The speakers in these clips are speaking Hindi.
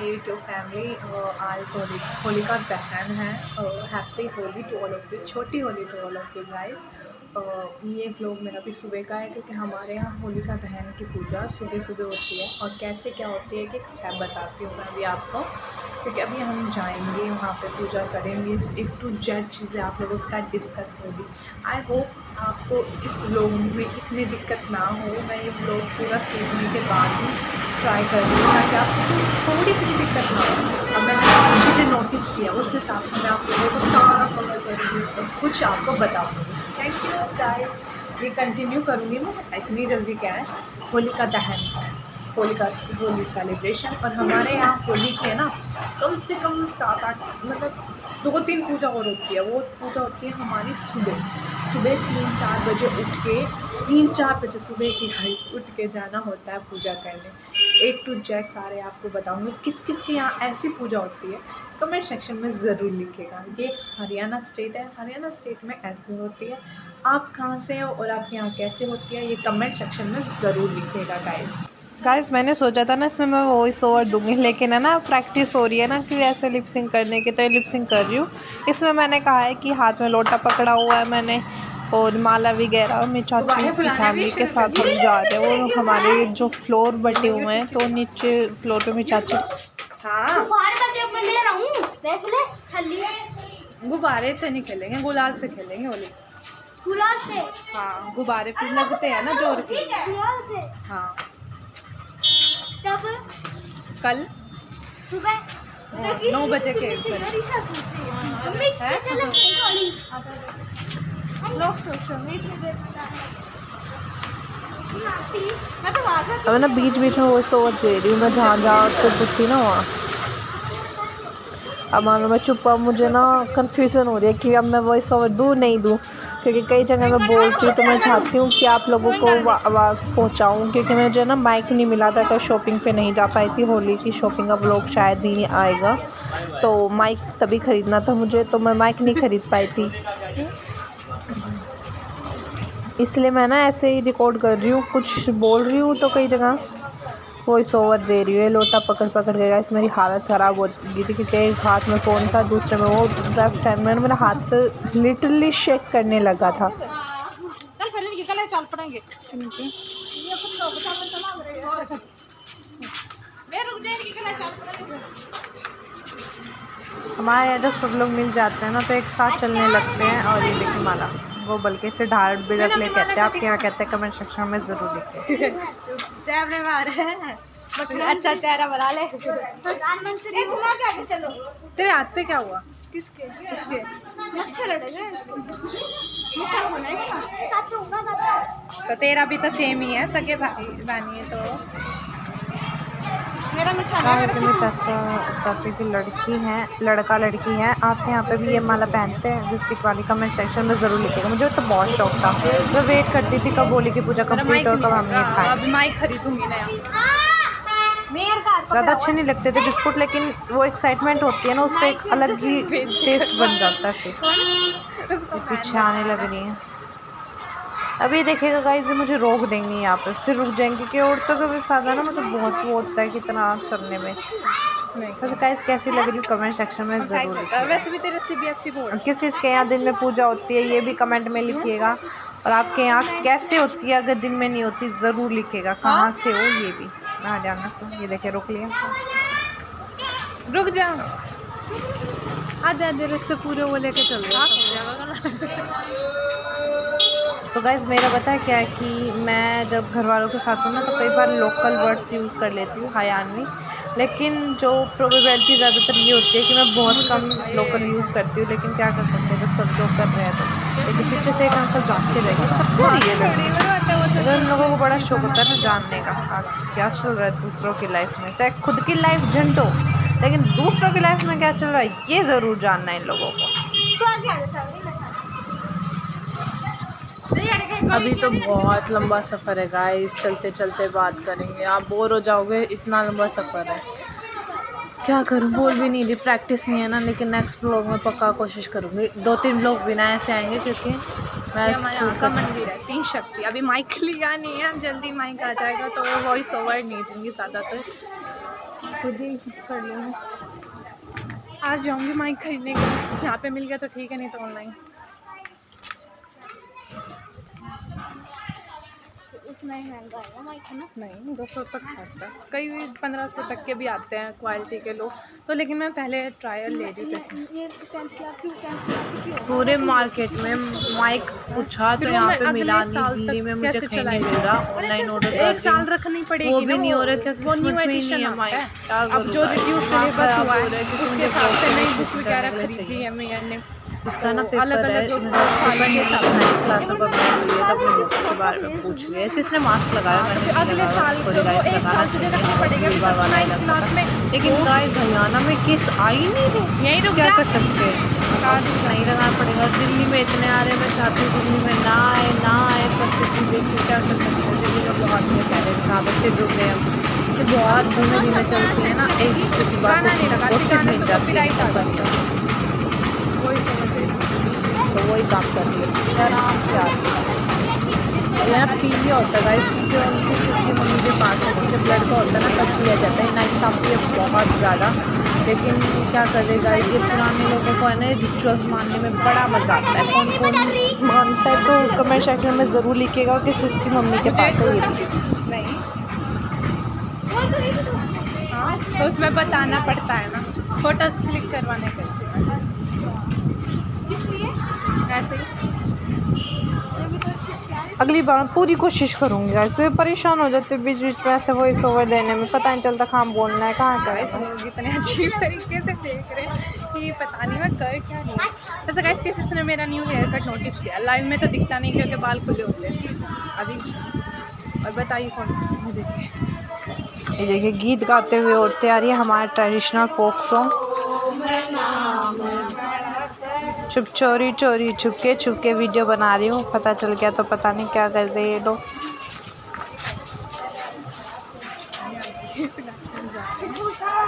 My YouTube family. आज होलिका दहन है। Happy Holi to all of you, छोटी Holi to all of you guys. ये व्लॉग मेरा भी सुबह का है क्योंकि हमारे यहाँ होलिका दहन की पूजा सुबह सुबह होती है। और कैसे क्या होती है कि एक स्टेप बताती हूँ मैं अभी आपको, क्योंकि अभी हम जाएंगे वहाँ पे पूजा करेंगे। A to Z चीज़ें आप लोगों के साथ डिस्कस होगी। आई होप आपको इस व्लॉग में इतनी दिक्कत ना हो। मैं ये व्लॉग पूरा सीखने के बाद ही ट्राई कर रही हूँ ताकि आपको थोड़ी सी भी दिक्कत ना हो। अब मैंने चीज़ें नोटिस किया उस हिसाब से मैं आप लोगों को सारा कवर करूँगी, सब कुछ आपको बताऊँगी। Thank you guys. ये कंटिन्यू करूँगी मैं, इतनी जल्दी क्या है, होलिका दहन होली सेलिब्रेशन। और हमारे यहाँ होली की है ना कम से कम 7-8 मतलब 2-3 पूजा और होती है। वो पूजा होती है हमारी सुबह 3-4 बजे उठ के 3-4 बजे सुबह की घड़ी से उठ के जाना होता है पूजा करने। A to Z सारे आपको बताऊँगी किस किस के यहाँ ऐसी पूजा होती है। कमेंट सेक्शन में ज़रूर लिखिएगा। ये हरियाणा स्टेट है, हरियाणा स्टेट में ऐसी होती है। आप कहाँ से हो और आपके यहाँ कैसे होती है, ये कमेंट सेक्शन में ज़रूर लिखिएगा गाइस। मैंने सोचा था ना इसमें मैं वॉइस ओवर दूंगी, लेकिन है ना प्रैक्टिस हो रही है ना कि ऐसे लिपसिंग करने की, तो ये लिपसिंग कर रही हूँ। इसमें मैंने कहा है कि हाथ में लोटा पकड़ा हुआ है मैंने, और माला वगैरह। मेरी चाची की फैमिली के साथ हम जा रहे हैं। और हमारे जो फ्लोर बटे हुए हैं, तो नीचे फ्लोर पे मेरी चाची। हाँ गुब्बारे से नहीं खेलेंगे, गुलाल से खेलेंगे होली। गुलाल से? हाँ, गुब्बारे फिर लगते हैं ना जोर के। हाँ कब? कल सुबह 9 बजे के लोग अब ना बीच बीच में वो सोच दे रही हूँ मैं, जहाँ चुप थी ना वहाँ। अब मानो मैं चुप, मुझे ना कन्फ्यूज़न हो रही है कि अब मैं वॉइस ओवर दूँ नहीं दूँ, क्योंकि कई जगह मैं बोलती हूँ तो मैं चाहती हूँ कि आप लोगों को आवाज़ पहुँचाऊँ, क्योंकि मुझे ना माइक नहीं मिला था। कल शॉपिंग पे नहीं जा पाई थी, होली की शॉपिंग का व्लॉग शायद ही नहीं आएगा, तो माइक तभी ख़रीदना था मुझे, तो मैं माइक नहीं ख़रीद पाई थी। इसलिए मैं ना ऐसे ही रिकॉर्ड कर रही हूँ, कुछ बोल रही हूँ तो कई जगह वॉइस ओवर दे रही है। लोटा पकड़ पकड़ के गाइस मेरी हालत ख़राब हो गई थी, क्योंकि एक हाथ में फ़ोन था, दूसरे में वो लेफ्ट हैंड में मेरा हाथ लिटरली शेक करने लगा था। हमारे यहाँ जब सब लोग मिल जाते हैं ना तो एक साथ चलने लगते हैं। और ये देखिए माला, वो बल्कि से ढाल बिरक ले कहते हैं, आपके यहाँ कहते हैं कमेंट सेक्शन में ज़रूर लिखें। अच्छा चेहरा बना ले। चलो तेरे हाथ पे क्या हुआ? किसके? अच्छा लड़ेगा तो तेरा भी तो सेम ही है, सगे भाई बहनी है। तो मेरा चाचा की लड़का लड़की है। आपके यहाँ पे भी ये माला पहनते हैं बिस्किट वाली? कमेंट सेक्शन में ज़रूर लिखिएगा। मुझे तो बहुत शौक था, मैं वेट करती थी कब होली की पूजा कंप्लीट और कब हम ये खाएं। माइक खरीदूंगी ना। ज़्यादा अच्छे नहीं लगते थे बिस्कुट, लेकिन वो एक्साइटमेंट होती है ना, उस पर एक अलग ही टेस्ट बन जाता है। फिर पीछे आने लग रही है। अभी देखिएगा गाइस, मुझे रोक देंगे यहाँ पे, फिर रुक जाएंगे कि औरतों के भी साथ है ना, मुझे बहुत वो होता है कितना चलने में। वैसे गाइस कैसी लग रही है कमेंट सेक्शन में ज़रूर लिखिएगा। वैसे भी तेरे CBSE बोर्ड किस किस के यहाँ दिन में पूजा होती है ये भी कमेंट में लिखिएगा। और आपके यहाँ कैसे होती है, अगर दिन में नहीं होती ज़रूर लिखिएगा। कहाँ से हो ये भी, हरियाणा से। ये देखिए रोक लिया, रुक जाओ। आधे रिश्ते पूरे वो लेके चल रहे। तो गाइज़ मेरा पता है क्या है कि मैं जब घर वालों के साथ हूँ ना तो कई बार लोकल वर्ड्स यूज़ कर लेती हूँ हरियाणवी, लेकिन जो प्रोबेबिलिटी ज़्यादातर ये होती है कि मैं बहुत कम लोकल यूज़ करती हूँ। लेकिन क्या कर सकते हैं जब सब लोग कर रहे हैं तो। लेकिन पीछे से एक अंकल जानते रहेंगे अगर उन लोगों को बड़ा शौक होता है ना जानने का क्या चल रहा है दूसरों की लाइफ में, चाहे खुद की लाइफ झंड हो, लेकिन दूसरों की लाइफ में क्या चल रहा है ये ज़रूर जानना है इन लोगों को। अभी तो बहुत लंबा सफ़र है गाइस, चलते चलते बात करेंगे, आप बोर हो जाओगे, इतना लंबा सफ़र है। क्या करूँ, बोल भी नहीं रही, प्रैक्टिस नहीं है ना। लेकिन नेक्स्ट ब्लॉग में पक्का कोशिश करूँगी। 2-3 ब्लॉग बिना ऐसे आएंगे, क्योंकि मैं शूट का मंदिर है 3 शक्ति। अभी माइक लिया नहीं है, जल्दी माइक आ जाएगा तो वो वॉइस ओवर नहीं दूँगी ज़्यादातर। खुद ही कर लूँगी। आज जाऊँगी माइक खरीदने के लिए, यहाँ पे मिल गया तो ठीक है, नहीं तो ऑनलाइन। उतना ही महंगा है माइक है ना? नहीं 200 तक आता है, कई 1500 तक के भी आते हैं क्वालिटी के लोग तो, लेकिन मैं पहले ट्रायल ले रही थी। ये 10th क्लास की पूरे मार्केट में माइक पूछा तो यहाँ पे मिला नहीं, दिल्ली में मुझे कहीं नहीं मिल रहा। ऑनलाइन ऑर्डर एक साल रखनी पड़ेगी, वो भी नहीं हो रहा, क्या वो न्यू किस्मत में एडिशन नहीं है माइक। अब जो रिड्यूस सिलेबस हुआ है उसके हिसाब से नई बुक वगैरह खरीदी है मैंने। इसका ना पेपर अलग है, अलग नाइन्थ क्लास में पढ़ना हुई है, तब मैं बुक्स के बारे में पूछ लिया। इसने मास्क लगाया, मैंने अगले साल तो एक साल तुझे रखना पड़ेगा, नाइन्थ क्लास में। लेकिन गाइस हरियाणा में केस आ ही नहीं रहे, यही रुक क्या जा। कर सकते हैं, नहीं लगाना पड़ेगा। दिल्ली में इतने आ रहे, मैं चाहती हूँ दिल्ली में ना आए पर किसी देखिए क्या कर सकते हैं। दिल्ली में बहुत में सारे कहाँ पर फिर रुक गए हम, कि बहुत धीमे धीमे चलते हैं ना, एक दूसरे की बात गाना नहीं लगा, गाने से कॉपीराइट आ जाता है। वही समझ तो वही काम कर रही है, आराम से आती है। यहाँ पीली होता है गाइस, किसकी मम्मी के पास है, जब लड़का होता है ना तब पिया जाता है। नाइंसाफ़ी है बहुत ज़्यादा, लेकिन क्या कर रहे गाइस, ये पुराने लोगों को है ना रिचुअल्स मानने में बड़ा मज़ा आता है। कौन कौन मानता है तो कमेंट सेक्शन में ज़रूर लिखिएगा किस किसकी मम्मी के पास है ये भी। नहीं हाँ, तो उसमें बताना पड़ता है ना, फोटोज क्लिक करवाने के लिए। ऐसे ही अगली बार पूरी कोशिश करूँगी गाइस। वे परेशान हो जाते बीच बीच में ऐसे वॉइस ओवर देने में, पता नहीं चलता कहाँ बोलना है कहाँ क्या गाइस लोग इतने अजीब तरीके से देख रहे हैं कि पता नहीं मैं कर क्या रही हूँ। वैसे गाइस किसी ने मेरा न्यू हेयर कट नोटिस किया, लाइव में तो दिखता नहीं क्योंकि बाल खुले होते हैं अभी। और बताइए कौन सा देखिए, ये देखिए गीत गाते हुए औरतें आ रही है, हमारा ट्रेडिशनल फोक सॉन्ग। चोरी चोरी छुपके वीडियो बना रही हूँ, पता चल गया तो पता नहीं क्या कर दे ये लोग।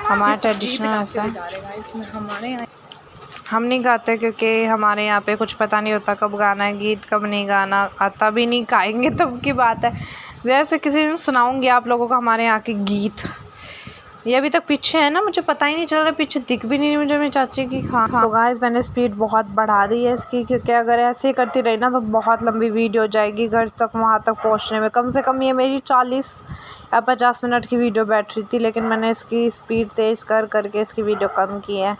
हमारा ट्रेडिशनल ऐसा है, हम नहीं गाते क्योंकि हमारे यहाँ पे कुछ पता नहीं होता कब गाना है गीत, कब नहीं गाना आता भी नहीं, गाएंगे तब की बात है। जैसे किसी दिन सुनाऊंगी आप लोगों को हमारे यहाँ के गीत। ये अभी तक पीछे है ना, मुझे पता ही नहीं चल रहा, पीछे दिख भी नहीं मुझे मेरी चाची की। हाँ तो गाइस मैंने स्पीड बहुत बढ़ा दी है इसकी, क्योंकि अगर ऐसे ही करती रही ना तो बहुत लंबी वीडियो हो जाएगी। घर तक वहाँ तक पहुँचने में कम से कम ये मेरी 40 या 50 मिनट की वीडियो बैठ रही थी, लेकिन मैंने इसकी स्पीड तेज़ करके इसकी वीडियो कम की है।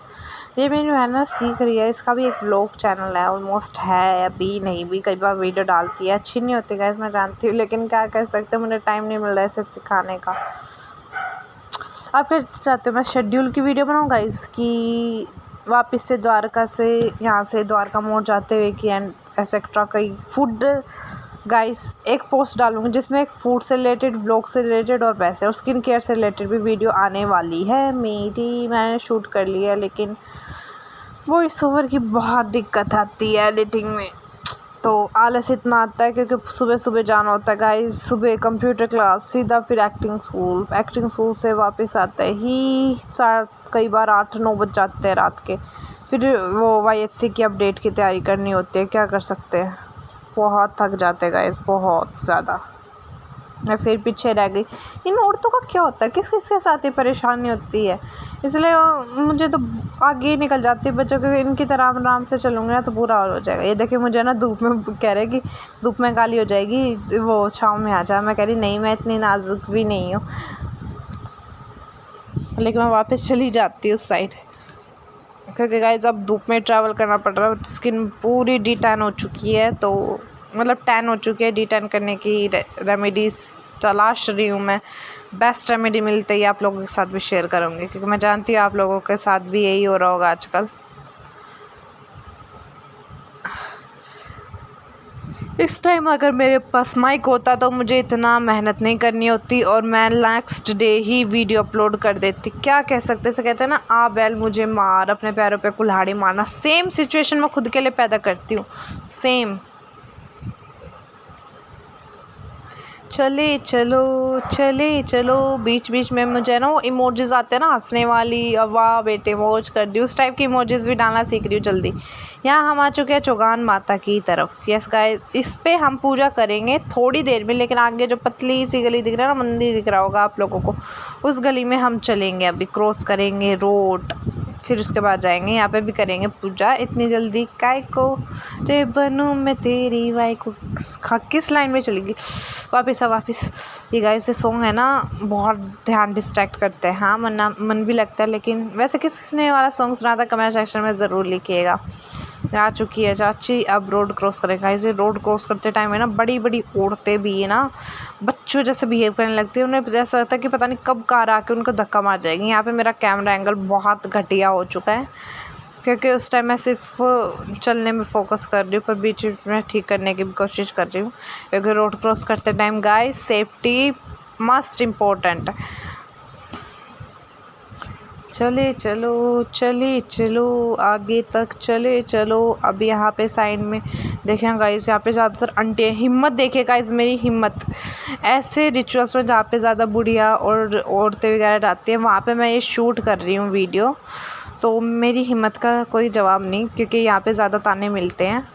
ये मेरी बहन सीख रही है, इसका भी एक व्लॉग चैनल है, ऑलमोस्ट है अभी नहीं भी, कई बार वीडियो डालती है, अच्छी नहीं होती गाइस मैं जानती हूँ, लेकिन क्या कर सकते, मुझे टाइम नहीं मिल रहा है इसे सिखाने का। आप फिर चाहते हो मैं शेड्यूल की वीडियो बनाऊँ गाइस, कि वापस से द्वारका से, यहाँ से द्वारका मोड़ जाते हुए कि एंड एक्सेट्रा कई फूड गाइस एक पोस्ट डालूँगी जिसमें एक फूड से रिलेटेड, व्लॉग से रिलेटेड और वैसे और स्किन केयर से रिलेटेड भी वीडियो आने वाली है मेरी। मैंने शूट कर लिया है, लेकिन वॉइस ओवर की बहुत दिक्कत आती है एडिटिंग में, तो आलस इतना आता है क्योंकि सुबह सुबह जाना होता है गाइस। सुबह कंप्यूटर क्लास, सीधा फिर एक्टिंग स्कूल से वापस आते ही कई बार 8-9 बज जाते हैं रात के। फिर वो YHC की अपडेट की तैयारी करनी होती है, क्या कर सकते हैं, बहुत थक जाते हैं गाइस, बहुत ज़्यादा। मैं फिर पीछे रह गई। इन औरतों का क्या होता है, किस किस के साथ ही परेशानी होती है, इसलिए मुझे तो आगे ही निकल जाती है बच्चों के। इनकी तरह आराम से चलूँगी ना तो बुरा हो जाएगा। ये देखिए मुझे ना धूप में कह रहे कि धूप में गाली हो जाएगी, वो छाँव में आ जा। मैं कह रही नहीं, मैं इतनी नाजुक भी नहीं हूँ, लेकिन मैं वापस चली जाती हूँ उस साइड, क्योंकि गाइस अब धूप में ट्रैवल करना पड़ रहा है। स्किन पूरी डी-टैन हो चुकी है, तो मतलब टैन हो चुकी है। डी-टैन करने की रेमेडीज़ तलाश रही हूँ मैं, बेस्ट रेमेडी मिलते ही आप लोगों के साथ भी शेयर करूँगी, क्योंकि मैं जानती हूँ आप लोगों के साथ भी यही हो रहा होगा आजकल। इस टाइम अगर मेरे पास माइक होता तो मुझे इतना मेहनत नहीं करनी होती और मैं नेक्स्ट डे ही वीडियो अपलोड कर देती। क्या कह सकते हैं, कहते हैं ना, आ बैल मुझे मार, अपने पैरों पे कुल्हाड़ी मारना। सेम सिचुएशन मैं खुद के लिए पैदा करती हूँ, सेम। चले चलो। बीच बीच में मुझे ना वो इमोजीज आते हैं ना हंसने वाली, अब वाह बेटे मौज कर दी, उस टाइप की इमोजीज भी डालना सीख रही हूँ जल्दी। यहाँ हम आ चुके हैं चौगान माता की तरफ। यस गाइस, इस पे हम पूजा करेंगे थोड़ी देर में, लेकिन आगे जो पतली सी गली दिख रहा है ना, मंदिर दिख रहा होगा आप लोगों को, उस गली में हम चलेंगे, अभी क्रॉस करेंगे रोड, फिर उसके बाद जाएंगे यहाँ पे भी करेंगे पूजा। इतनी जल्दी काय को रे बनूं मैं तेरी वाई को, किस लाइन में चलेगी, वापस। ये गाइस ये सॉन्ग है ना बहुत ध्यान डिस्ट्रैक्ट करते हैं, हाँ मन भी लगता है, लेकिन वैसे किसने वाला सॉन्ग सुना था कमेंट सेक्शन में ज़रूर लिखिएगा। आ चुकी है चाची, अब रोड क्रॉस करेगा। इसे रोड क्रॉस करते टाइम है ना बड़ी बड़ी औरतें भी है ना बच्चों जैसे बिहेव करने लगती है, उन्हें जैसा लगता है कि पता नहीं कब कार आके उनको धक्का मार जाएगी। यहाँ पे मेरा कैमरा एंगल बहुत घटिया हो चुका है, क्योंकि उस टाइम मैं सिर्फ चलने में फोकस कर रही हूँ, पर बीच में ठीक करने की भी कोशिश कर रही हूँ, क्योंकि रोड क्रॉस करते time guys safety must important. चले चलो आगे तक चले चलो। अब यहाँ पे साइड में देखें गाइस, यहाँ पे ज़्यादातर आंटी, हिम्मत देखे गाइस मेरी हिम्मत, ऐसे रिचुअल्स में जहाँ पे ज़्यादा बुढ़िया और औरतें वगैरह जाती हैं वहाँ पे मैं ये शूट कर रही हूँ वीडियो, तो मेरी हिम्मत का कोई जवाब नहीं, क्योंकि यहाँ पे ज़्यादा ताने मिलते हैं।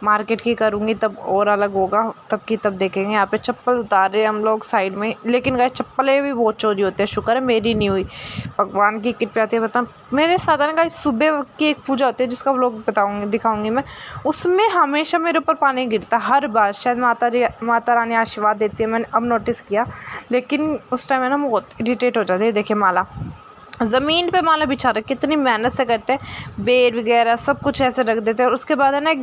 मार्केट की करूँगी तब और अलग होगा, तब की तब देखेंगे। यहाँ पे चप्पल उतार रहे हैं हम लोग साइड में, लेकिन गाइस चप्पलें भी बहुत चोरी होते हैं, शुक्र है मेरी नहीं हुई, भगवान की कृपा थी। बता मेरे साथ है ना गाइस सुबह की एक पूजा होती है जिसका व्लॉग दिखाऊंगी मैं, उसमें हमेशा मेरे ऊपर पानी गिरता हर बार, शायद माता रानी आशीर्वाद देती है, मैंने अब नोटिस किया, लेकिन उस टाइम है ना बहुत इरिटेट हो जाती है। देखिए माला ज़मीन पे माला बिछा रहे, कितनी मेहनत से करते हैं, बेर वगैरह सब कुछ ऐसे रख देते हैं, और उसके बाद है ना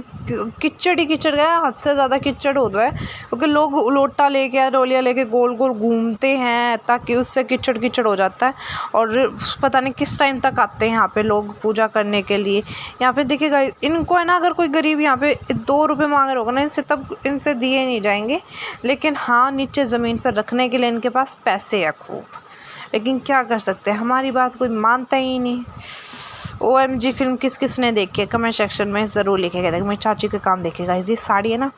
कीचड़ ही कीचड़ गया, हद से ज़्यादा कीचड़ हो रहा है, क्योंकि लोग लोटा लेके या रोलिया लेके गोल गोल घूमते हैं ताकि उससे कीचड़ हो जाता है, और पता नहीं किस टाइम तक आते हैं यहाँ पे लोग पूजा करने के लिए। यहाँ पे देखिएगा इनको है ना, अगर कोई गरीब यहाँ पे 2 रुपये मांग रहे होगा ना इनसे, तब इनसे दिए नहीं जाएंगे, लेकिन हाँ नीचे ज़मीन पर रखने के लिए इनके पास पैसे है खूब, लेकिन क्या कर सकते हैं, हमारी बात कोई मानता ही नहीं। OMG फिल्म किस ने देखी है कमेंट सेक्शन में ज़रूर लिखेगा। देखिए मेरी चाची के काम देखेगा, ये साड़ी है ना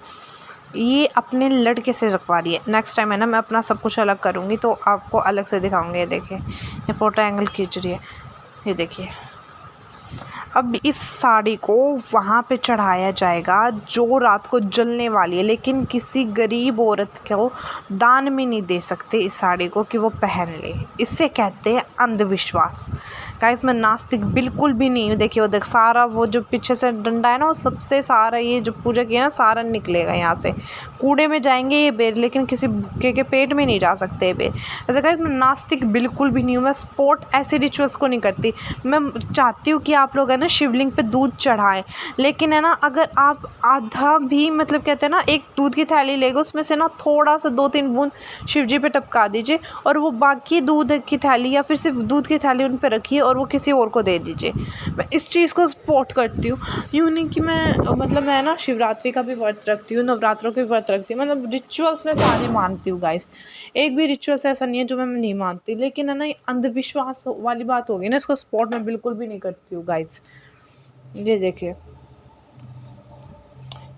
ये अपने लड़के से रखवा रही है, नेक्स्ट टाइम है ना मैं अपना सब कुछ अलग करूँगी तो आपको अलग से दिखाऊँगी। ये देखिए ये फ़ोटो एंगल खींच रही है, ये देखिए। अब इस साड़ी को वहाँ पे चढ़ाया जाएगा जो रात को जलने वाली है, लेकिन किसी गरीब औरत को दान में नहीं दे सकते इस साड़ी को कि वो पहन ले, इससे कहते हैं अंधविश्वास। गाइस मैं नास्तिक बिल्कुल भी नहीं हूँ। देखिए वो देख सारा वो जो पीछे से डंडा है ना वो सबसे सारा ये जो पूजा किया ना सारा निकलेगा यहाँ से, कूड़े में जाएंगे ये बेर, लेकिन किसी भूखे के पेट में नहीं जा सकते ये बेर। ऐसे गाइस मैं नास्तिक बिल्कुल भी नहीं हूँ, मैं सपोर्ट ऐसे रिचुअल्स को नहीं करती। मैं चाहती हूँ कि आप लोग है ना शिवलिंग पे दूध चढ़ाएं, लेकिन है ना अगर आप आधा भी मतलब कहते हैं ना एक दूध की थैली लेगा उसमें से ना थोड़ा सा 2-3 बूंद शिव जी पे टपका दीजिए, और वो बाकी दूध की थैली या फिर सिर्फ दूध की थैली उन पे रखिए और वो किसी और को दे दीजिए। मैं इस चीज़ को सपोर्ट करती हूँ। यूँ नहीं कि मैं ना शिवरात्रि का भी व्रत रखती हूँ, नवरात्रों के व्रत रखती हूँ, मतलब रिचुअल्स में सारे मानती हूँ गाइस, एक भी रिचुअल्स ऐसा नहीं है जो मैं नहीं मानती, लेकिन है ना अंधविश्वास वाली बात होगी ना, इसको सपोर्ट मैं बिल्कुल भी नहीं करती हूँ गाइस। ये देखिए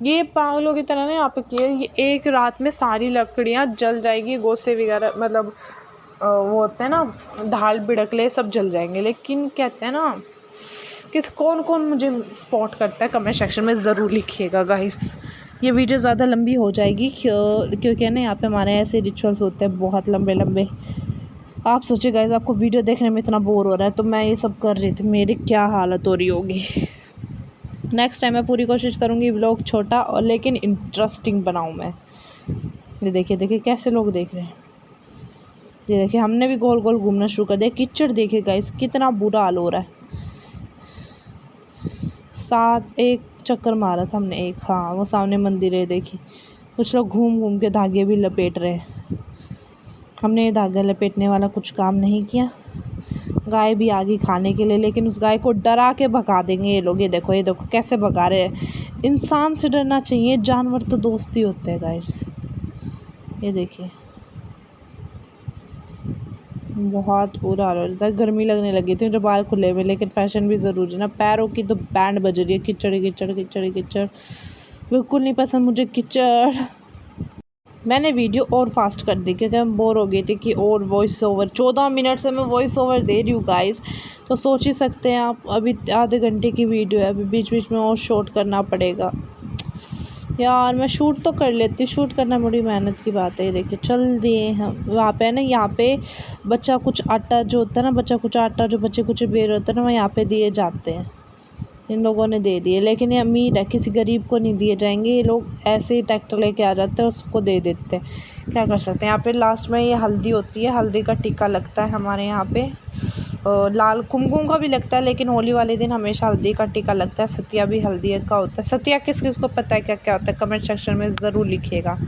ये पागलों की तरह ना यहाँ पे किए, ये एक रात में सारी लकड़ियाँ जल जाएगी, गोसे वगैरह मतलब वो होते हैं ना ढाल बिड़कले सब जल जाएंगे, लेकिन कहते हैं ना कौन मुझे सपोर्ट करता है कमेंट सेक्शन में ज़रूर लिखिएगा गाइस। ये वीडियो ज़्यादा लंबी हो जाएगी क्योंकि ना यहाँ पे हमारे ऐसे रिचुअल्स होते हैं बहुत लंबे। आप सोचिए गाइस आपको वीडियो देखने में इतना बोर हो रहा है तो मैं ये सब कर रही थी, मेरी क्या हालत हो रही होगी। नेक्स्ट टाइम मैं पूरी कोशिश करूँगी व्लॉग छोटा और लेकिन इंटरेस्टिंग बनाऊँ मैं। ये देखिए कैसे लोग देख रहे हैं, ये देखिए हमने भी गोल गोल घूमना शुरू कर दिया। कीचड़ देखिए गाइस कितना बुरा हाल हो रहा है। एक चक्कर मारा था हमने एक, हाँ वो सामने मंदिर है देखिए, कुछ लोग घूम के धागे भी लपेट रहे हैं। हमने ये धागा लपेटने वाला कुछ काम नहीं किया। गाय भी आ गई खाने के लिए, लेकिन उस गाय को डरा के भगा देंगे ये लोग। ये देखो कैसे भगा रहे हैं। इंसान से डरना चाहिए, जानवर तो दोस्ती होते हैं गाइस। ये देखिए बहुत बुरा हाल हो रहा था, गर्मी लगने लगी थी जब बाहर खुले में, लेकिन फैशन भी ज़रूरी है ना। पैरों की तो बैंड बज रही है, कीचड़ बिल्कुल नहीं पसंद मुझे कीचड़। मैंने वीडियो और फास्ट कर दी क्योंकि मैं बोर हो गई थी कि और वॉइस ओवर 14 मिनट से मैं वॉइस ओवर दे रही हूँ गाइस, तो सोच ही सकते हैं आप। अभी आधे घंटे की वीडियो है, अभी बीच बीच में और शूट करना पड़ेगा यार। मैं शूट तो कर लेती, शूट करना बड़ी मेहनत की बात है। ये देखिए चल दिए हम वहाँ पे ना, यहाँ पे बच्चा कुछ आटा जो होता है ना, बच्चा कुछ आटा जो बच्चे कुछ बेर होता है ना, वो यहाँ पे दिए जाते हैं। इन लोगों ने दे दिए, लेकिन ये अमीर है, किसी गरीब को नहीं दिए जाएंगे। ये लोग ऐसे ही ट्रैक्टर लेके आ जाते हैं और सबको दे देते हैं। क्या कर सकते हैं। यहाँ पे लास्ट में ये हल्दी होती है, हल्दी का टीका लगता है हमारे यहाँ पे। लाल कुमकुम का भी लगता है, लेकिन होली वाले दिन हमेशा हल्दी का टीका लगता है। सतिया भी हल्दी का होता है। सतिया किस किस को पता है क्या क्या होता है, कमेंट सेक्शन में ज़रूर लिखिएगा।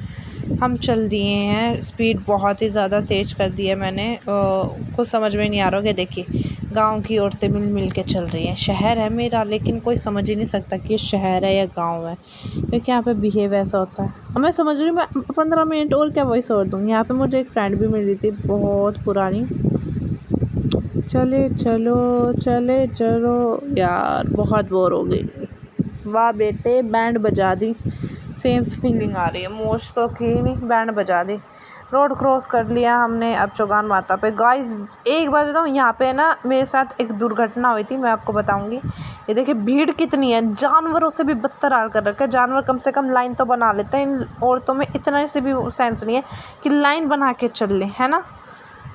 हम चल दिए हैं, स्पीड बहुत ही ज़्यादा तेज़ कर दी है मैंने। कुछ समझ में नहीं आ रहा कि देखिए गांव की औरतें मिल मिल के चल रही हैं। शहर है मेरा, लेकिन कोई समझ ही नहीं सकता कि ये शहर है या गांव है, क्योंकि यहाँ पे बिहेव ऐसा होता है। अब मैं समझ रही हूँ, मैं 15 मिनट और क्या वॉइस ओवर दूँगी। यहाँ पे मुझे एक फ्रेंड भी मिल रही थी बहुत पुरानी। चले चलो यार, बहुत बोर हो गई। वाह बेटे, बैंड बजा दी। सेम फीलिंग आ रही है, मोश तो की नहीं, बैंड बजा दी। रोड क्रॉस कर लिया हमने अब चौगान माता पे। गाइस एक बार बताऊँ, यहाँ पे ना मेरे साथ एक दुर्घटना हुई थी, मैं आपको बताऊंगी। ये देखिए भीड़ कितनी है, जानवरों से भी बदतर हाल कर रखा है। जानवर कम से कम लाइन तो बना लेते हैं, इन औरतों में इतना से भी सेंस नहीं है कि लाइन बना के चल लें, है ना।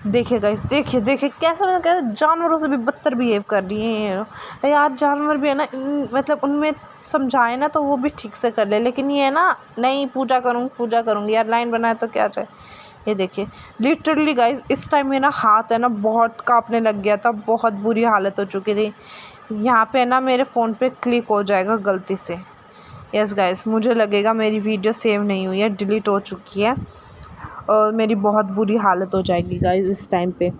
देखिए गाइस, देखिए कैसे जानवरों से भी बदतर बिहेव कर रही हैं यार। जानवर भी है ना, मतलब उनमें समझाए ना तो वो भी ठीक से कर ले, लेकिन ये है ना, नहीं पूजा करूँगी यार, लाइन बनाए तो क्या चाहे। ये देखिए लिटरली गाइस, इस टाइम मेरा हाथ है ना बहुत कांपने लग गया था, बहुत बुरी हालत हो चुकी थी। यहाँ पे ना मेरे फ़ोन पे क्लिक हो जाएगा गलती से। यस गाइस, मुझे लगेगा मेरी वीडियो सेव नहीं हुई है, डिलीट हो चुकी है और मेरी बहुत बुरी हालत हो जाएगी गाइस इस टाइम पे।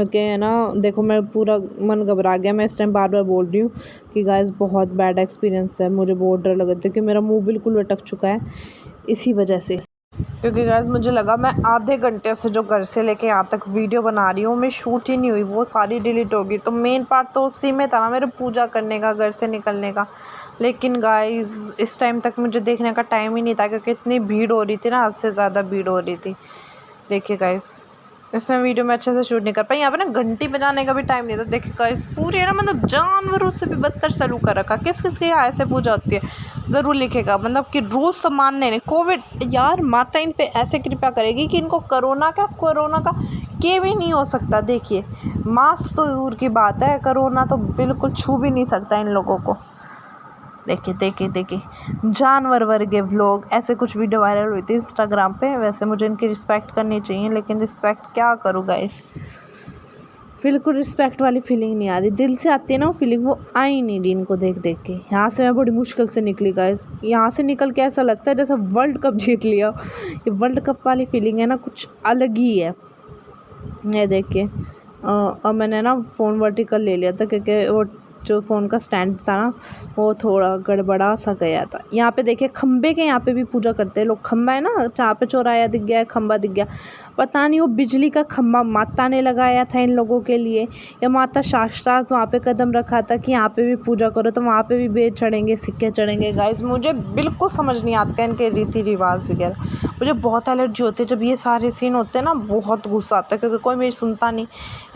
ओके है ना, देखो मैं पूरा मन घबरा गया। मैं इस टाइम बार बार बोल रही हूँ कि गाइस बहुत बैड एक्सपीरियंस है, मुझे बहुत डर लग रहा है कि मेरा मुंह बिल्कुल अटक चुका है इसी वजह से। क्योंकि गाइस मुझे लगा मैं आधे घंटे से जो घर से लेके यहाँ तक वीडियो बना रही हूँ, मैं शूट ही नहीं हुई, वो सारी डिलीट होगी। तो मेन पार्ट तो उसी में था ना, मेरे पूजा करने का, घर से निकलने का। लेकिन गाइस इस टाइम तक मुझे देखने का टाइम ही नहीं था, क्योंकि इतनी भीड़ हो रही थी ना, हद से ज़्यादा भीड़ हो रही थी। देखिए गाइस, इसमें वीडियो में अच्छे से शूट नहीं कर पाई। यहाँ पे ना घंटी बजाने का भी टाइम नहीं था। देखिए गाइस पूरे ना, मतलब जानवरों से भी बदतर सलूक कर रखा। किस किस के यहाँ ऐसे पूजा होती है ज़रूर लिखेगा, मतलब कि रूल्स तो मानने नहीं। कोविड यार, माता इन पे ऐसे कृपा करेगी कि इनको कोरोना का के भी नहीं हो सकता। देखिए मास्क तो दूर की बात है, कोरोना तो बिल्कुल छू भी नहीं सकता इन लोगों को। देखिए जानवर वर्गे व्लॉग, ऐसे कुछ वीडियो वायरल हुई थी इंस्टाग्राम पे। वैसे मुझे इनकी रिस्पेक्ट करनी चाहिए, लेकिन रिस्पेक्ट क्या करूँ गाइस, बिल्कुल रिस्पेक्ट वाली फीलिंग नहीं आ रही। दिल से आती है ना वो फीलिंग, वो आई नहीं रही इनको देख के। यहाँ से मैं बड़ी मुश्किल से निकली गाइस। यहाँ से निकल के ऐसा लगता है जैसे वर्ल्ड कप जीत लिया। ये वर्ल्ड कप वाली फीलिंग है ना, कुछ अलग ही है। ये देखिए अब मैंने ना फ़ोन वर्टिकल ले लिया था, क्योंकि वो जो फ़ोन का स्टैंड था ना, वो थोड़ा गड़बड़ा सा गया था। यहाँ पे देखिए खम्बे के यहाँ पे भी पूजा करते हैं लोग। खम्बा है ना, जहाँ पे चौराया दिख गया है, खम्बा दिख गया। पता नहीं वो बिजली का खम्बा माता ने लगाया था इन लोगों के लिए, या माता साक्षात वहाँ पे कदम रखा था कि यहाँ पे भी पूजा करो, तो वहाँ पे भी बेद चढ़ेंगे, सिक्के चढ़ेंगे। गाइस मुझे बिल्कुल समझ नहीं आते हैं इनके रीति रिवाज वगैरह। मुझे बहुत एलर्जी होती है जब ये सारे सीन होते हैं ना, बहुत गुस्सा आता है, क्योंकि कोई मेरी सुनता नहीं।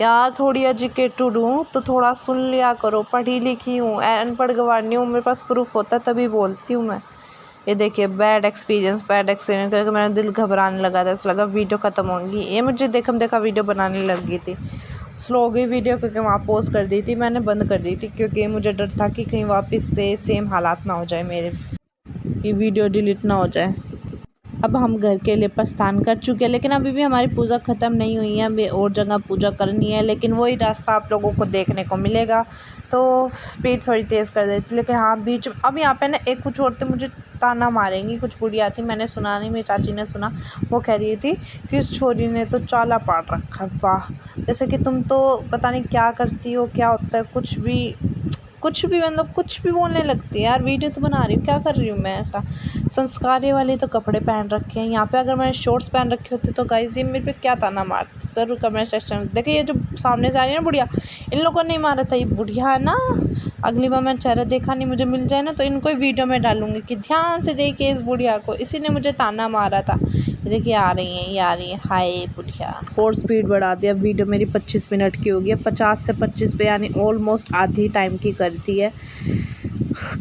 यार थोड़ी एजुकेटेड हूँ तो थोड़ा सुन लिया करो, पढ़ी लिखी हूँ, अनपढ़ गवार नहीं हूँ, मेरे पास प्रूफ होता है तभी बोलती हूँ मैं। ये देखिए बैड एक्सपीरियंस करके मेरा दिल घबराने लगा था, ऐसा लगा वीडियो ख़त्म होगी। ये मुझे देखा वीडियो बनाने लगी थी, स्लो हो गई वीडियो, क्योंकि वहाँ पोस्ट कर दी थी मैंने, बंद कर दी थी, क्योंकि मुझे डर था कि कहीं वापस से सेम हालात ना हो जाए मेरे, कि वीडियो डिलीट ना हो जाए। अब हम घर के लिए प्रस्थान कर चुके हैं, लेकिन अभी भी हमारी पूजा ख़त्म नहीं हुई है, हमें और जगह पूजा करनी है। लेकिन वही रास्ता आप लोगों को देखने को मिलेगा, तो स्पीड थोड़ी तेज़ कर देती। लेकिन हाँ बीच अब यहाँ पे ना एक कुछ औरतें मुझे ताना मारेंगी, कुछ बुढ़िया थी, मैंने सुना नहीं, मेरी चाची ने सुना। वो कह रही थी कि इस छोरी ने तो चाला पाट रखा। वाह, जैसे कि तुम तो पता नहीं क्या करती हो, क्या होता है, कुछ भी कुछ भी मतलब कुछ भी बोलने लगती है। यार वीडियो तो बना रही हूँ, क्या कर रही हूँ मैं ऐसा। संस्कारी वाले तो कपड़े पहन रखे हैं। यहाँ पे अगर मैंने शॉर्ट्स पहन रखे होते तो गाइस ये मेरे पे क्या ताना मारते ज़रूर कमेंट सेक्शन में। देखिए ये जो सामने से आ रही है ना बुढ़िया, इन लोगों ने नहीं मारा था, ये बुढ़िया है ना। अगली बार मैं चेहरा देखा नहीं मुझे मिल जाए ना तो इनको ही वीडियो में डालूंगी कि ध्यान से देखिए इस बुढ़िया को, इसी ने मुझे ताना मारा था। ये देखिए आ रही हैं, ये आ रही है, हाय बुढ़िया। और स्पीड बढ़ा दिया, वीडियो मेरी 25 मिनट की होगी, अब 50 से 25 पे यानी ऑलमोस्ट आधी टाइम की करती है।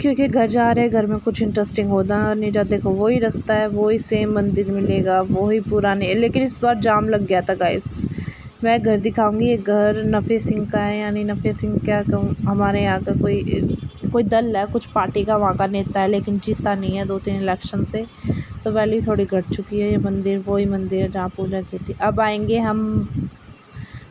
क्योंकि घर जा रहे हैं, घर में कुछ इंटरेस्टिंग होता नहीं जा। देखो वही रास्ता है, वही सेम मंदिर मिलेगा, वही पुराने, लेकिन इस बार जाम लग गया था गाइस। मैं घर दिखाऊंगी, ये घर नफ़े सिंह का है, यानी नफ़े सिंह क्या कहूँ, हमारे यहाँ का कोई दल है, कुछ पार्टी का वहाँ का नेता है, लेकिन जीता नहीं है 2-3 इलेक्शन से, तो वैल्यू थोड़ी घट चुकी है। ये मंदिर वही मंदिर है जहाँ पूजा की थी। अब आएंगे हम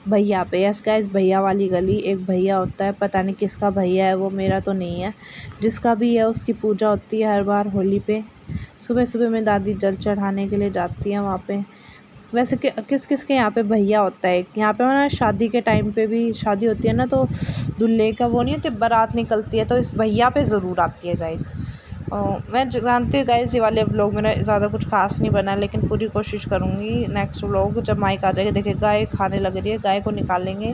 भैया पे। यस गाइस, भैया वाली गली। एक भैया होता है, पता नहीं किसका भैया है वो, मेरा तो नहीं है। जिसका भी है उसकी पूजा होती है हर बार होली पे। सुबह सुबह में दादी जल चढ़ाने के लिए जाती है वहाँ पे। वैसे किस किस के यहाँ पे भैया होता है यहाँ पे ना, शादी के टाइम पे भी शादी होती है ना तो दूल्हे का वो नहीं होती, बारात निकलती है तो इस भैया पे ज़रूर आती है गाइस। मैं जानती हूँ गाइस ये वाले व्लॉग मेरा ज़्यादा कुछ खास नहीं बना, लेकिन पूरी कोशिश करूँगी नेक्स्ट व्लॉग जब माइक आ जाएगा। देखिए गाय खाने लग रही है, गाय को निकालेंगे,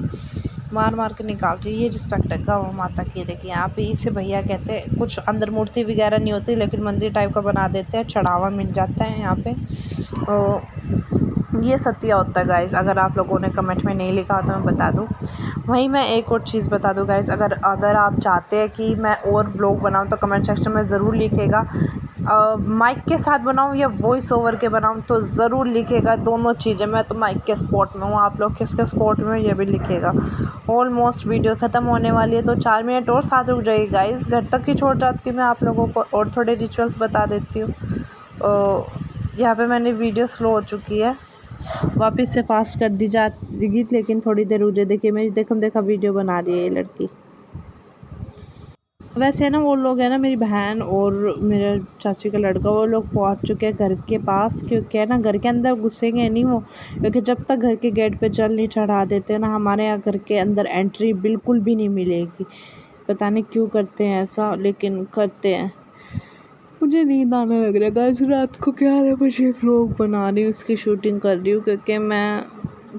मार मार के निकाल रही है। ये रिस्पेक्ट है गौ माता की। देखिए यहाँ पे इसे भैया कहते हैं। कुछ अंदर मूर्ति वगैरह नहीं होती, लेकिन मंदिर टाइप का बना देते हैं, चढ़ावा मिल जाता है यहाँ पे। ये सत्या होता है गाइस, अगर आप लोगों ने कमेंट में नहीं लिखा तो मैं बता दूँ। वहीं मैं एक और चीज़ बता दूँ गाइस, अगर आप चाहते हैं कि मैं और व्लॉग बनाऊँ तो कमेंट सेक्शन में ज़रूर लिखिएगा। माइक के साथ बनाऊँ या वॉइस ओवर के बनाऊँ तो ज़रूर लिखिएगा, दोनों चीज़ें। मैं तो माइक के स्पॉट में हूँ, आप लोग किसके स्पॉट में ये भी लिखिएगा। ऑलमोस्ट वीडियो ख़त्म होने वाली है तो 4 मिनट और साथ रुक जाइए गाइस, घर तक ही छोड़ जाती हूँ मैं आप लोगों को, और थोड़े रिचुअल्स बता देती हूँ। यहाँ पे मैंने वीडियो स्लो हो चुकी है, वापस से फास्ट कर दी जाएगी, लेकिन थोड़ी देर रुक जाए। देखिए मेरी देखा वीडियो बना रही है ये लड़की। वैसे ना वो लोग है ना, मेरी बहन और मेरे चाची का लड़का, वो लोग पहुंच चुके हैं घर के पास। क्योंकि है ना घर के अंदर घुसेंगे नहीं वो, क्योंकि जब तक घर के गेट पे जल नहीं चढ़ा देते ना, हमारे यहाँ घर के अंदर एंट्री बिल्कुल भी नहीं मिलेगी। पता नहीं क्यों करते हैं ऐसा, लेकिन करते हैं। मुझे नींद आने लग रहा है गाइस, रात को 11 बजे व्लॉग बना रही हूँ, उसकी शूटिंग कर रही हूँ, क्योंकि मैं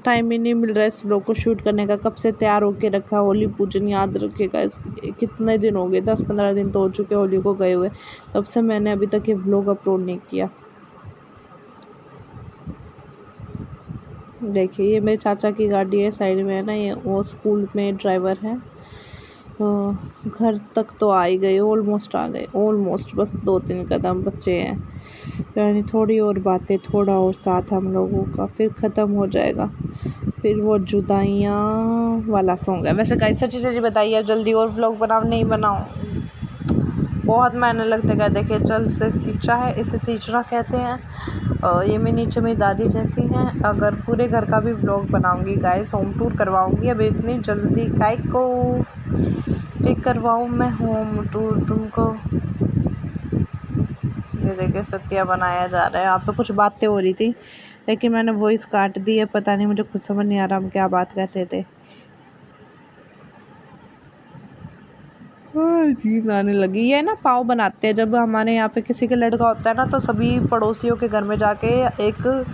टाइम ही नहीं मिल रहा है इस व्लॉग को शूट करने का। कब से तैयार होके रखा, होली पूजन याद रखिएगा। इस कितने दिन हो गए, 10-15 दिन तो हो चुके होली को गए हुए, तब से मैंने अभी तक ये व्लॉग अपलोड नहीं किया। देखिए ये मेरे चाचा की गाड़ी है, साइड में है ना, ये वो स्कूल में ड्राइवर है। तो घर तक तो आ ही गए, ऑलमोस्ट आ गए, ऑलमोस्ट बस 2-3 कदम बचे हैं, यानी थोड़ी और बातें, थोड़ा और साथ हम लोगों का, फिर ख़त्म हो जाएगा, फिर वो जुदाइयाँ वाला सॉन्ग है। वैसे गाइस सच्ची बताइए, अब जल्दी और व्लॉग बनाओ नहीं बनाओ, बहुत मेहनत लगते गए। देखिए जल से सींचा है, इसे सींचना कहते हैं। और ये में नीचे मेरी दादी रहती हैं। अगर पूरे घर का भी व्लॉग बनाऊंगी गाइस, होम टूर करवाऊंगी, अब इतनी जल्दी काय को टेक करवाऊँ मैं होम टूर तुमको। ये देखिए सत्या बनाया जा रहा है। यहाँ पे कुछ बातें हो रही थी, लेकिन मैंने वॉइस काट दी है, पता नहीं मुझे कुछ समझ नहीं आ रहा हम क्या बात कर रहे थे। नींद आने लगी। ये ना पाव बनाते हैं, जब हमारे यहाँ पे किसी का लड़का होता है ना तो सभी पड़ोसियों के घर में जाके एक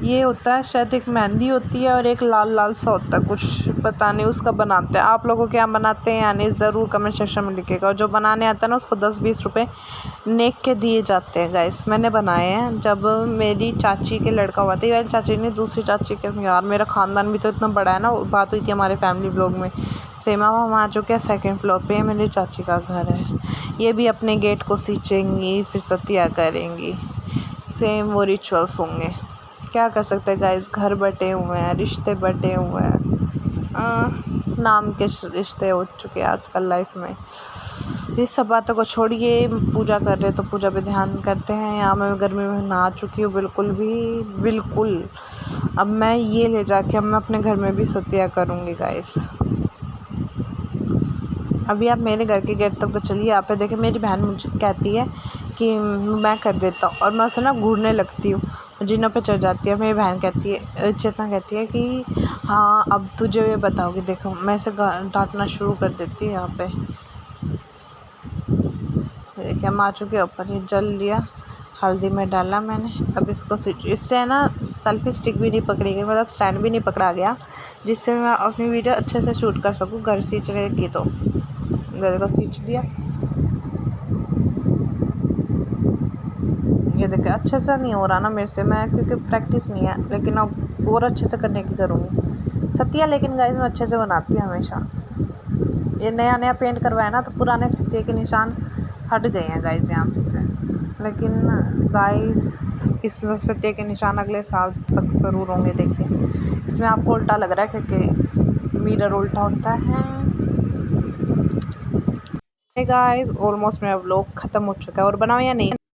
ये होता है, शायद एक मेहंदी होती है और एक लाल लाल सा होता है कुछ, पता नहीं, उसका बनाते हैं। आप लोगों क्या बनाते हैं यानी ज़रूर कमेंट सेक्शन में लिखिएगा। और जो बनाने आता है ना उसको 10-20 रुपये नेक के दिए जाते हैं गाइस। मैंने बनाए हैं जब मेरी चाची के लड़का हुआ था, यार चाची ने दूसरी चाची के, यार मेरा ख़ानदान भी तो इतना बड़ा है ना, बात हुई थी हमारे फैमिली व्लॉग में। सेमा हम आ चुके हैं 2nd फ्लोर पे, मेरी चाची का घर है। ये भी अपने गेट को सींचेंगी, फिर सत्या करेंगी, सेम वो रिचुअल्स होंगे। क्या कर सकते हैं गाइस, घर बटे हुए हैं, रिश्ते बटे हुए हैं, नाम के रिश्ते हो चुके हैं आजकल लाइफ में। इस सब बातों को छोड़िए, पूजा कर रहे तो पूजा पे ध्यान करते हैं। यहाँ मैं गर्मी में नहा चुकी हूँ बिल्कुल। अब मैं ये ले जाके अब मैं अपने घर में भी सत्या करूँगी गाइस। अभी आप मेरे घर के गेट तक तो चलिए। यहाँ पे देखिए मेरी बहन मुझे कहती है कि मैं कर देता हूँ, और मैं उसे ना घूरने लगती हूँ, जिनों पे चढ़ जाती है। मेरी बहन कहती है, चेतना कहती है कि हाँ अब तुझे ये बताओगी, देखो मैं इसे डांटना शुरू कर देती हूँ यहाँ पे। देखिए माचू के ऊपर ये जल लिया, हल्दी में डाला मैंने। अब इसको इससे है ना सेल्फी स्टिक भी नहीं पकड़ी गई, मतलब स्टैंड भी नहीं पकड़ा गया, जिससे मैं अपनी वीडियो अच्छे से शूट कर सकूँ घर सींचने की। तो घर को सींच दिया, ये देखिए अच्छे से नहीं हो रहा ना मेरे से, मैं क्योंकि प्रैक्टिस नहीं है, लेकिन अब और अच्छे से करने की करूँगी सतिया। लेकिन गाइस मैं अच्छे से बनाती हूँ हमेशा। ये नया नया पेंट करवाया ना तो पुराने सत्ये के निशान हट गए हैं गाइस यहाँ पे से। लेकिन गाइस इस सत्ये के निशान अगले साल तक ज़रूर होंगे। देखिए इसमें आपको उल्टा लग रहा है क्योंकि मिरर उल्टा होता है। गाइस ऑलमोस्ट मेरा व्लॉग ख़त्म हो चुका है, और बनाओ या नहीं